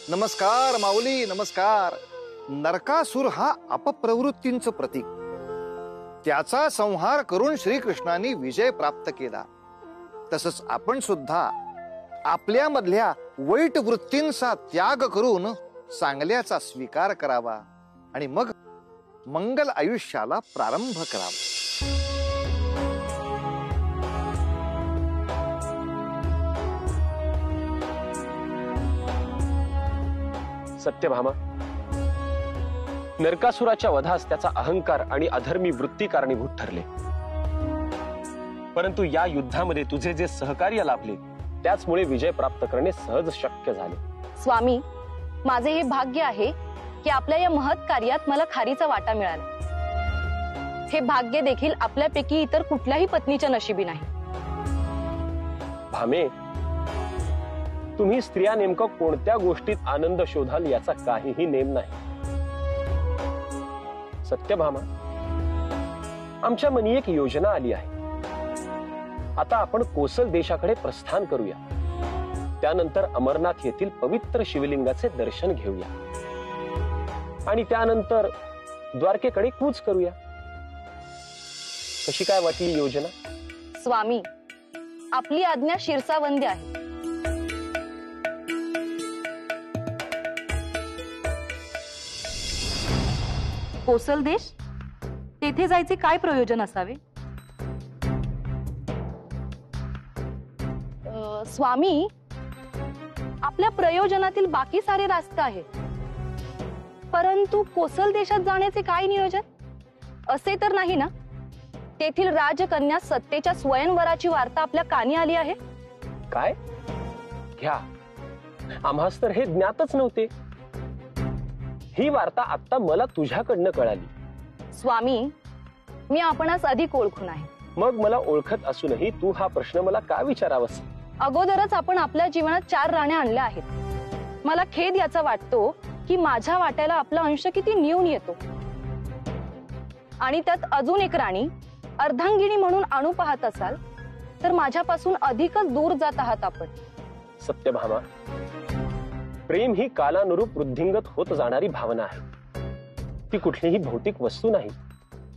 नमस्कार माऊली, नमस्कार. नरकासुर हा अपप्रवृत्तींचं प्रतीक. त्याचा संहार करून श्रीकृष्णांनी विजय प्राप्त केला. तसंच आपण सुद्धा आपल्यामधल्या वाईट वृत्तींचा त्याग करून चांगल्याचा स्वीकार करावा आणि मग मंगल आयुष्याला प्रारंभ करावा. सत्यभामा, नरकासुराच्या वधास त्याचा अहंकार आणि अधर्मी वृत्ती कारणीभूत ठरले. परंतु या युद्धामध्ये तुझे जे सहकार्य लाभले त्याचमुळे विजय प्राप्त करणे सहज शक्य झाले. स्वामी, माझे हे भाग्य आहे की आपल्या या महत् कार्यात मला खारीचा वाटा मिळाला. हे भाग्य देखील आपल्यापैकी इतर कुठल्याही पत्नीच्या नशिबी नाही. भामे, तुम्ही स्त्रिया नेमकं कोणत्या गोष्टीत आनंद शोधाल याचा काहीही नेम नाही. सत्यभामा, आमच्या मनी एक योजना आली आहे. आता आपण कोसल देशाकडे प्रस्थान करूया. त्यानंतर अमरनाथ येथील पवित्र शिवलिंगाचे दर्शन घेऊया आणि त्यानंतर द्वारकेकडे कूच करूया. कशी काय वाटली योजना? स्वामी, आपली आज्ञा शिरसावंद्य आहे. कोसल देश, तेथे जायचे काय प्रयोजन असावे? स्वामी, आपल्या प्रयोजनातील बाकी सारे रास्ते आहेत, परंतु कोसल देशात जाण्याचे काय नियोजन? असे तर नाही ना, तेथील राजकन्या सत्तेच्या स्वयंवराची वार्ता आपल्या कानी आली आहे? काय? घ्या, आम्हास तर हे ज्ञातच नव्हते. ही वार्ता आता मला तुझ्याकडनं कळाली. स्वामी, मी आपणास अधिक ओळखून आहे. मग मला ओळखत असूनही तू हा प्रश्न मला का विचारावास? अगोदरच आपण आपल्या जीवनात 4 राण्या आणल्या आहेत. मला खेद याचा वाटतो की माझ्या वाट्याला आपला अंश किती न्यून येतो आणि त्यात अजून एक राणी अर्धांगिनी म्हणून आणू पाहत असाल तर माझ्यापासून अधिकच दूर जात आहात आपण. सत्यभामा, प्रेम ही कालानुरूप वृद्धिंगत होत जाणारी भावना आहे. ती कुठलीही भौतिक वस्तू नाही.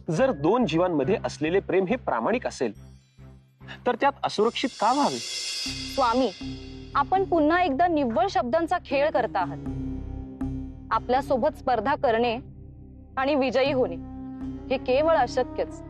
जर 2 जीवांमध्ये असलेले प्रेम हे प्रामाणिक असेल तर त्यात असुरक्षित का व्हावे? स्वामी, आपण पुन्हा एकदा निव्वळ शब्दांचा खेळ करता आहात. आपल्या सोबत स्पर्धा करणे आणि विजयी होणे हे केवळ अशक्यच.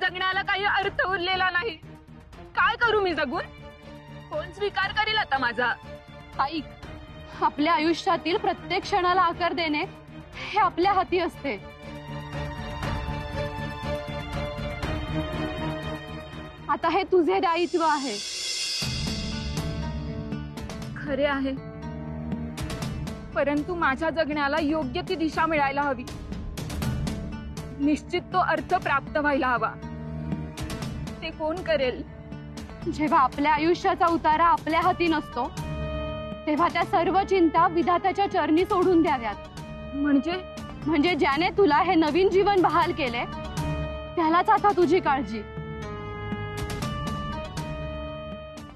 जगण्याला काही अर्थ उरलेला नाही. काय करू मी जगून? कोण स्वीकार करेल आता माझा? ऐक, आपल्या आयुष्यातील प्रत्येक क्षणाला आकार देणे हे आपल्या हाती असते. आता हे तुझे दायित्व आहे. खरे आहे, परंतु माझ्या जगण्याला योग्य ती दिशा मिळायला हवी. निश्चित तो अर्थ प्राप्त व्हायला हवा. ते कोण करेल? जेव्हा आपल्या आयुष्याचा उतारा आपल्या हाती नसतो तेव्हा त्या सर्व चिंता विधात्याच्या चरणी सोडून द्याव्यात. म्हणजे ज्याने तुला हे नवीन जीवन बहाल केले त्यालाच आता तुझी काळजी.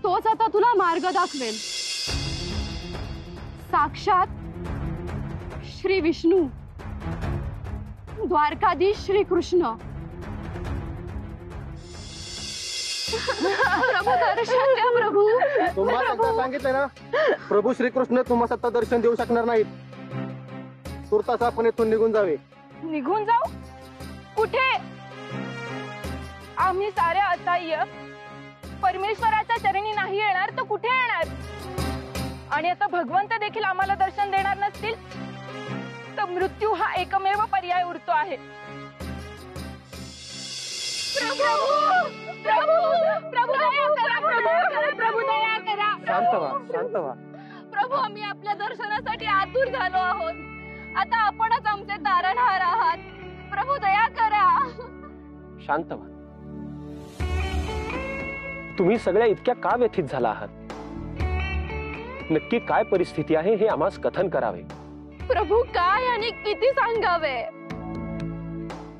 तोच आता तुला मार्ग दाखवेल. साक्षात श्री विष्णू, द्वारकाधीश श्री कृष्ण. प्रभू दर्शन द्या प्रभू. तुम्हाला एकदा सांगितलंय ना, प्रभू श्रीकृष्ण तुम्हाला सत्ता दर्शन देऊ शकणार नाहीत. तुर्तास आपण इथून निघून जावे. निघून जाऊ? कुठे? आम्ही सारे असहाय्य परमेश्वराच्या चरणी नाही येणार तर कुठे येणार? आणि आता भगवंत देखील आम्हाला दर्शन देणार नसतील तर मृत्यू हा एकमेव पर्याय उरतो आहे. प्रभू दया करा, प्रभू दया करा. शांत व्हा, शांत व्हा. प्रभू, आम्ही आपल्या दर्शनासाठी आतुर झालो आहोत. आता आपणच आमचे तारणहार आहात. प्रभू दया करा. शांत व्हा. तुम्ही सगळ्या इतक्या का व्यथित झाला आहात? नक्की काय परिस्थिती आहे हे आम्हास कथन करावे. प्रभू, काय आणि किती सांगावे?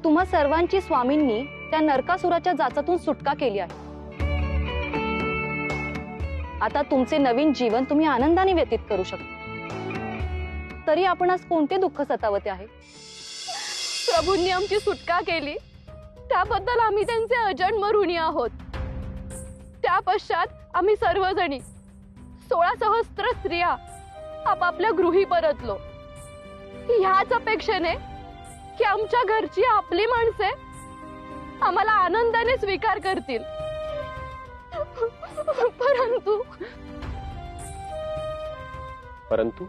तुम्हा सर्वांची स्वामींनी त्या नरकासुराच्या जाचातून सुटका केली आहे. आता तुमचे नवीन जीवन तुम्ही आनंदाने व्यतीत करू शकता. तरी आपण आज कोणते दुःख सतावते आहे? प्रभूंनी आमची सुटका केली त्याबद्दल आम्ही त्यांचे अजन्म ऋणी आहोत. त्या पश्चात आम्ही सर्वजणी 16 सहस्त्र स्त्रिया आपापल्या गृही परतलो. ह्याच अपेक्षेने की आमच्या घरची आपली माणसे आम्हाला आनंदाने स्वीकार करतील. परंतु परंतु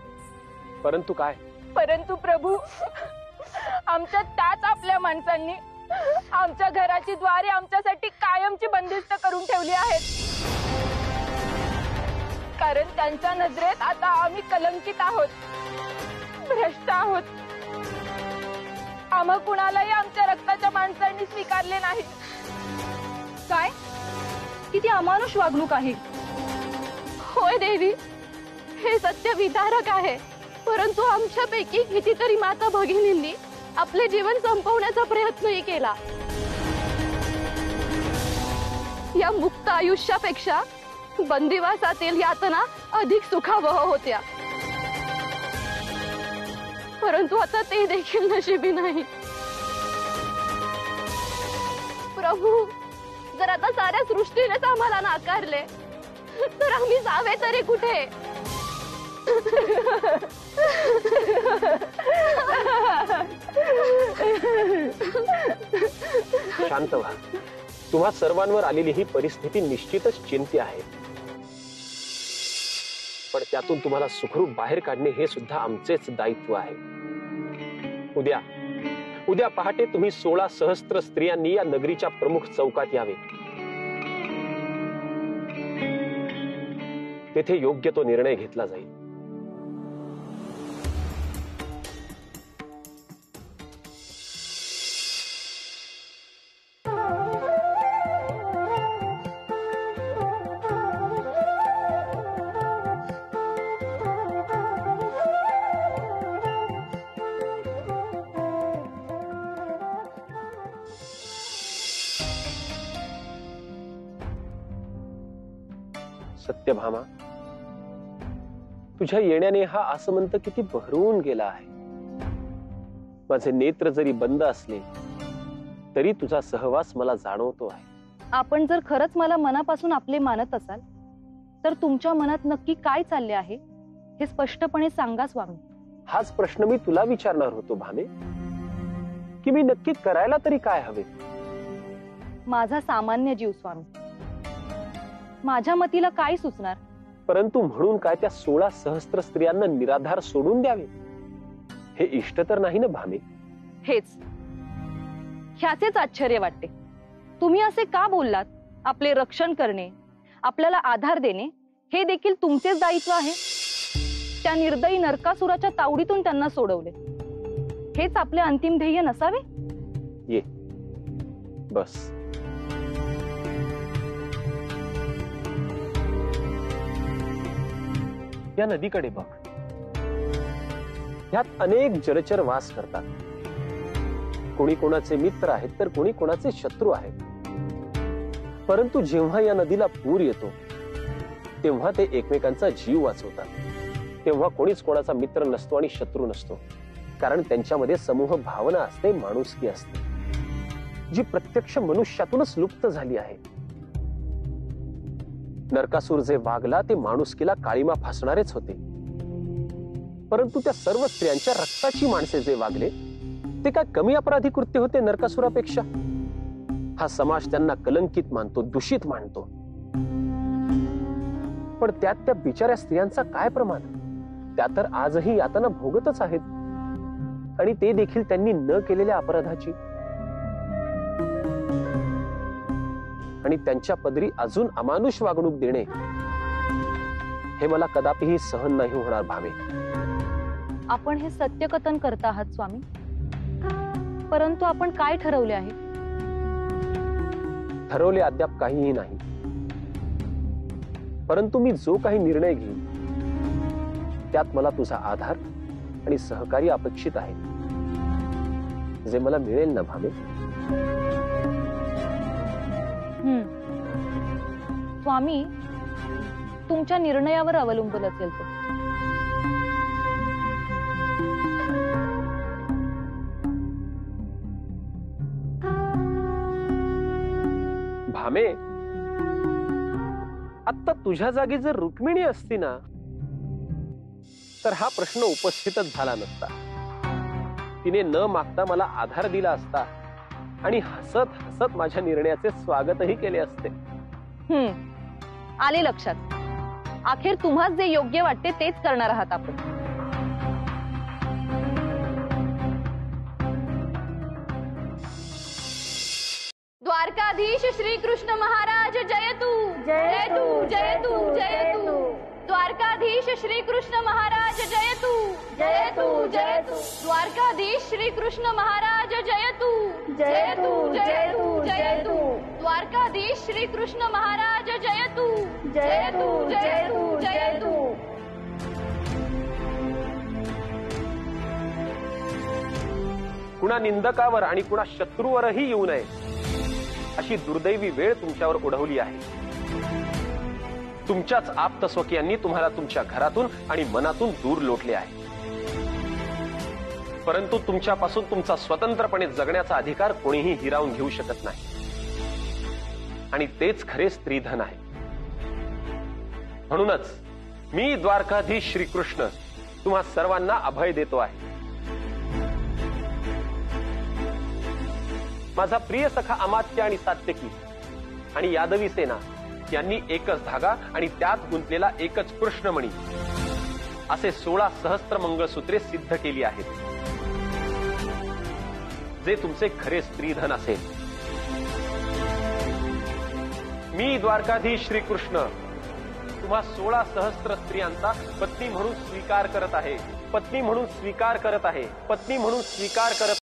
परंतु काय? परंतु प्रभू, आमच्या त्याच आपल्या माणसांनी आमच्या घराची द्वारे आमच्यासाठी कायमची बंदिस्त करून ठेवली आहेत. कारण त्यांच्या नजरेत आता आम्ही कलंकित आहोत, भ्रष्ट आहोत. आम्हा कुणालाही आमच्या रक्ताच्या माणसांनी स्वीकारले नाही. काय किती अमानुष वागणूक आहे. होय देवी, हे सत्य विदारक आहे. परंतु आमच्यापैकी कितीतरी माता भगिनींनी आपले जीवन संपवण्याचा प्रयत्नही केला. या मुक्त आयुष्यापेक्षा बंदिवासातील यातना अधिक सुखावह होत्या. परंतु आता ते देखील नशिबी नाही. प्रभू, जर आता साऱ्या सृष्टीनेच आम्हाला नाकारले तर आम्ही जावे तरी कुठे? शांत व्हा. तुम्हा सर्वांवर आलेली ही परिस्थिती निश्चितच चिंती आहे. पण त्यातून तुम्हाला सुखरूप बाहेर काढणे हे सुद्धा आमचेच दायित्व आहे. उद्या पहाटे तुम्ही 16 सहस्त्र स्त्रियांनी या नगरीच्या प्रमुख चौकात यावे. तेथे योग्य तो निर्णय घेतला जाईल. सत्यभामा, तुझ्या येण्याने हा आसमंत किती बहरून गेला आहे. माझे नेत्र जरी बंद असले तरी तुझा सहवास मला जाणवतो आहे. आपण जर खरंच मला मनापासून आपले मानत असाल तर तुमच्या मनात नक्की काय चालले आहे हे स्पष्टपणे सांगा स्वामी. हाच प्रश्न मी तुला विचारणार होतो भामे, की मी नक्की करायला तरी काय हवे. माझा सामान्य जीव स्वामी, माझ्या मतीला काय सुचणार? परंतु म्हणून काय त्या 16 सहस्त्र स्त्रियांना निराधार सोडून द्यावे हे इष्ट तर नाही ना भामे? हेच ह्याचेच आश्चर्य वाटते. तुम्ही असे का बोललात? आपले रक्षण करणे, आपल्याला आधार देणे हे देखील तुमचेच दायित्व आहे. त्या निर्दयी नरकासुराच्या तावडीतून त्यांना सोडवले हेच आपले अंतिम ध्येय नसावे? ये बस. या नदीकडे बघ. यात अनेक जलचर वास करतात. कोणी कोणाचे मित्र आहेत तर कोणी कोणाचे शत्रू आहेत. परंतु जेव्हा या नदीला पूर येतो तेव्हा ते एकमेकांचा जीव वाचवतात. तेव्हा कोणीच कोणाचा मित्र नसतो आणि शत्रू नसतो. कारण त्यांच्यामध्ये समूह भावना असते, माणुसकी असते, जी प्रत्यक्ष मनुष्यातूनच लुप्त झाली आहे. नरकासूर जे वागला ते माणुसकीला काळीमा फासणारेच होते, परंतु त्या सर्व स्त्रियांच्या रक्ताची माणसे जे वागले ते काय कमी अपराधी कृत्य होते नरकासुरापेक्षा? हा समाज त्यांना कलंकित मानतो, दूषित मानतो, पण त्यात त्या बिचाऱ्या स्त्रियांचा काय प्रमाण? त्या तर आजही यातना भोगतच आहेत, आणि ते देखील त्यांनी न केलेल्या अपराधाची. आणि त्यांच्या पदरी अजून अमानुष वागणूक देणे हे मला कदापिही सहन नाही होणार भावे. आपण हे सत्यकथन करता आहात स्वामी, परंतु आपण काय ठरवले आहे? ठरवले अद्याप काहीही नाही, परंतु मी जो काही निर्णय घेईन त्यात मला तुझा आधार आणि सहकार्य अपेक्षित आहे, जे मला मिळेल ना भावे? स्वामी, तुमच्या निर्णयावर अवलंबून असेल तो. भामे, आता तुझ्या जागी जर रुक्मिणी असती ना, तर हा प्रश्न उपस्थितच झाला नसता. तिने न मागता मला आधार दिला असता आणि हसत हसत माझ्या निर्णयाचे स्वागतही केले असते. आले लक्षात. अखेर तुम्हाच जे योग्य वाटते तेच करणार आहात आपण. द्वारकाधीश श्री कृष्ण महाराज जय तू, जय तू, जय तू, जय तू. द्वारकाधीश श्री कृष्ण महाराज जय तू, जय तू, जय तू. द्वारकाधीश श्री कृष्ण महाराज जय तू, जय तू, जय तू, जय तू. द्वारकाधीश श्री कृष्ण महाराज जय तू, जय तू, जय तू, जय तू. कुणा निंदकावर आणि कुणा शत्रूवरही येऊ नये अशी दुर्दैवी वेळ तुमच्यावर ओढवली आहे. तुमच्याच आप्त स्वकीयांनी तुम्हाला तुमच्या घरातून आणि मनातून दूर लोटले आहे, परंतु तुमच्यापासून तुमचा स्वतंत्रपणे जगण्याचा अधिकार कोणीही हिरावून घेऊ शकत नाही, आणि तेच खरे स्त्रीधन आहे. म्हणूनच मी द्वारकाधीश श्रीकृष्ण तुम्हा सर्वांना अभय देतो आहे. माझा प्रिय सखा अमात्य आणि सात्यकी आणि यादवी सेना यांनी एकच धागा आणि त्यात गुंतलेला एकच कृष्णमणी असे 16 सहस्त्र मंगळसूत्रे सिद्ध केली आहेत, जे तुमचे खरे स्त्रीधन असेल. मी द्वारकाधीश श्रीकृष्ण तुम्हा 16 सहस्त्र स्त्रियांचा पत्नी म्हणून स्वीकार करत आहे, पत्नी म्हणून स्वीकार करत आहे, पत्नी म्हणून स्वीकार करत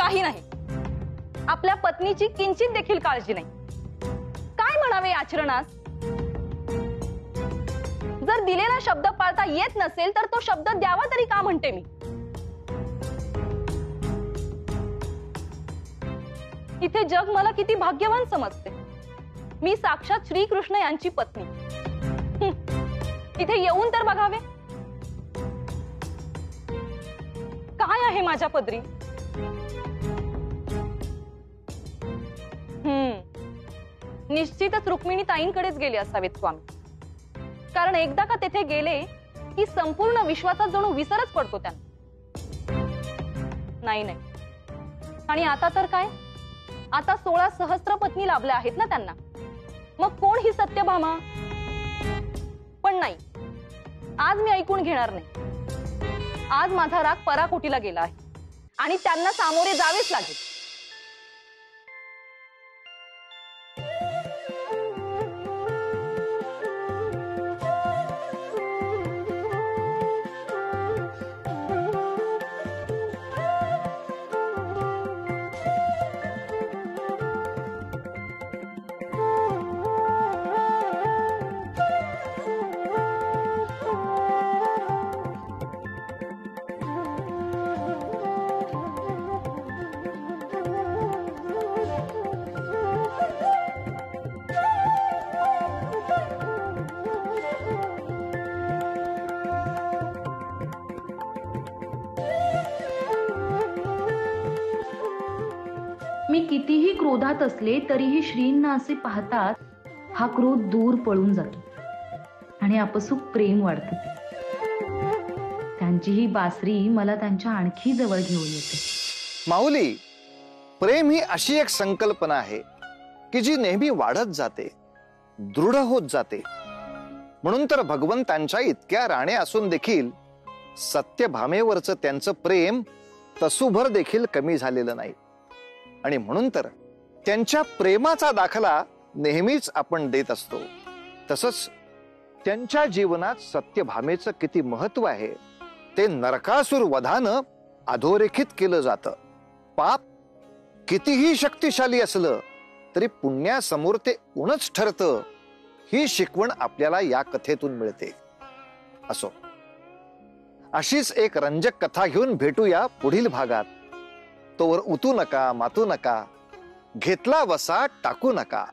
काही नाही. आपल्या पत्नीची किंचित देखील काळजी नाही. काय म्हणावे या आचरणास? जर दिलेला शब्द पाळता येत नसेल तर तो शब्द द्यावा तरी का म्हणते मी. इथे जग मला किती भाग्यवान समजते. मी साक्षात श्रीकृष्ण यांची पत्नी. इथे येऊन तर बघावे काय आहे माझ्या पदरी. निश्चितच रुक्मिणी ताईंकडेच गेले असावेत स्वामी. कारण एकदा का तेथे गेले की संपूर्ण विश्वाचा जणू विसरच पडतो त्यांना. नाही नाही. आणि आता तर काय, आता 16 सहस्त्र पत्नी लाभल्या आहेत ना त्यांना. मग कोण ही सत्यभामा? पण नाही, आज मी ऐकून घेणार नाही. आज माझा राग पराकोटीला गेला आहे आणि त्यांना सामोरे जावेच लागेल. मी कितीही क्रोधात असले तरीही श्रींना असे पाहतात हा क्रोध दूर पळून जातो आणि आपसूक प्रेम वाढते. त्यांची ही बासरी मला त्यांच्या आणखी जवळ घेऊन येते. माऊली, प्रेम ही अशी एक संकल्पना आहे की जी नेहमी वाढत जाते, दृढ होत जाते. म्हणून तर भगवंतांच्या इतक्या राणे असून देखील सत्यभामेवरचं त्यांचं प्रेम तसूभर देखील कमी झालेलं नाही. आणि म्हणून तर त्यांच्या प्रेमाचा दाखला नेहमीच आपण देत असतो. तसंच त्यांच्या जीवनात सत्यभामेचं किती महत्व आहे ते नरकासुर वधानं अधोरेखित केलं जातं. पाप कितीही शक्तिशाली असलं तरी पुण्यासमोर ते उणच ठरतं, ही शिकवण आपल्याला या कथेतून मिळते. असो, अशीच एक रंजक कथा घेऊन भेटूया पुढील भागात. तोवर उतू नका, मातू नका, घेतला वसा टाकू नका.